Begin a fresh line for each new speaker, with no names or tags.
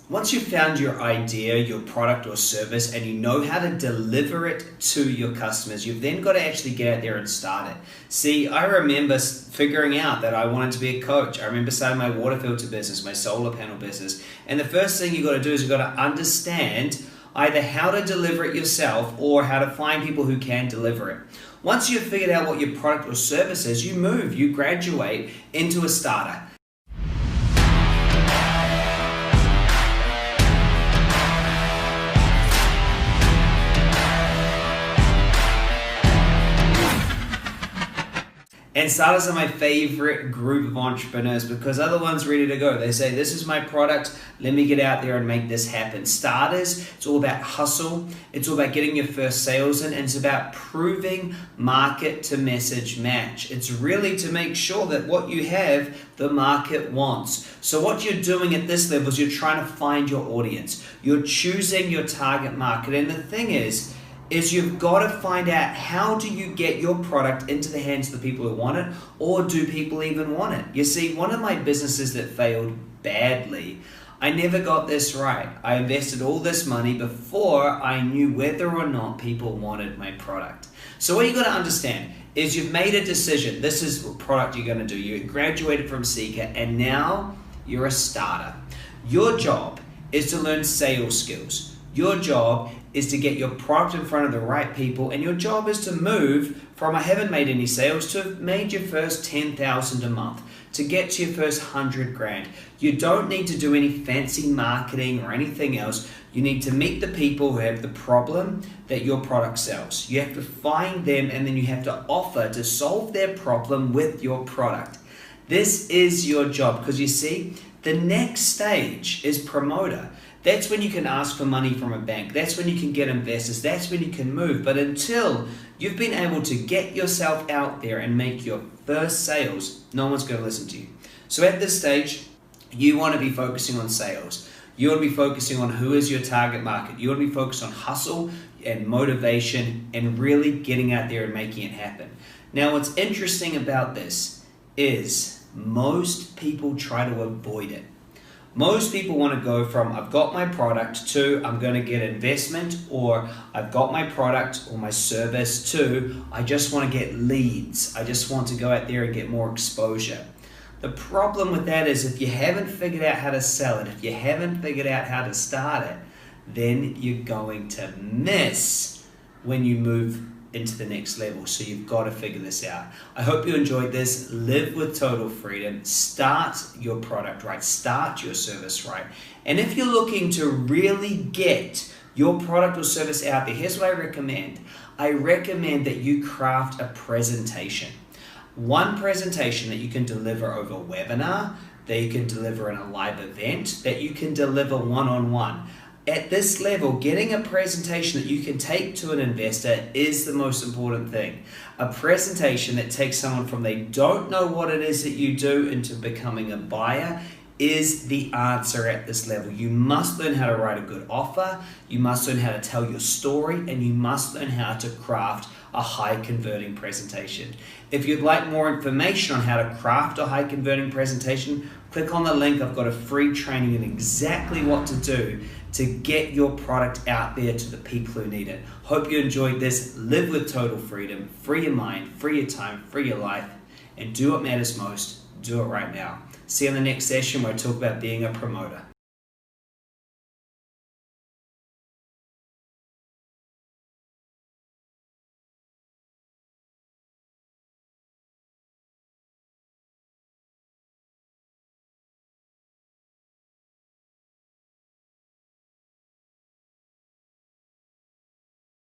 Once you've found your idea, your product or service, and you know how to deliver it to your customers, you've then got to actually get out there and start it. See, I remember figuring out that I wanted to be a coach. I remember starting my water filter business, my solar panel business. And the first thing you've got to do is you've got to understand either how to deliver it yourself or how to find people who can deliver it. Once you've figured out what your product or service is, you graduate into a starter. And starters are my favorite group of entrepreneurs because they're the ones ready to go. They say, this is my product, let me get out there and make this happen. Starters, it's all about hustle, it's all about getting your first sales in, and it's about proving market to message match. It's really to make sure that what you have, the market wants. So what you're doing at this level is you're trying to find your audience. You're choosing your target market. And the thing is you've got to find out, how do you get your product into the hands of the people who want it, or do people even want it? You see, one of my businesses that failed badly, I never got this right. I invested all this money before I knew whether or not people wanted my product. So what you got to understand is you've made a decision. This is what product you're going to do. You graduated from Seeker and now you're a starter. Your job is to learn sales skills. Your job is to get your product in front of the right people, and your job is to move from I haven't made any sales to have made your first 10,000 a month, to get to your first 100 grand. You don't need to do any fancy marketing or anything else. You need to meet the people who have the problem that your product sells. You have to find them, and then you have to offer to solve their problem with your product. This is your job, because you see, the next stage is promoter. That's when you can ask for money from a bank. That's when you can get investors. That's when you can move. But until you've been able to get yourself out there and make your first sales, no one's going to listen to you. So at this stage, you want to be focusing on sales. You want to be focusing on who is your target market. You want to be focused on hustle and motivation and really getting out there and making it happen. Now, what's interesting about this is most people try to avoid it. Most people want to go from I've got my product to I'm going to get investment, or I've got my product or my service to I just want to get leads. I just want to go out there and get more exposure. The problem with that is if you haven't figured out how to sell it, if you haven't figured out how to start it, then you're going to miss when you move into the next level. So you've got to figure this out. I hope you enjoyed this. Live with total freedom. Start your product right. Start your service right. And if you're looking to really get your product or service out there, here's what I recommend. I recommend that you craft a presentation. One presentation that you can deliver over a webinar, that you can deliver in a live event, that you can deliver one-on-one. At this level, getting a presentation that you can take to an investor is the most important thing. A presentation that takes someone from they don't know what it is that you do into becoming a buyer is the answer at this level. You must learn how to write a good offer, you must learn how to tell your story, and you must learn how to craft a high converting presentation. If you'd like more information on how to craft a high converting presentation, click on the link. I've got a free training on exactly what to do to get your product out there to the people who need it. Hope you enjoyed this. Live with total freedom. Free your mind, free your time, free your life, and do what matters most. Do it right now. See you in the next session where I talk about being a promoter.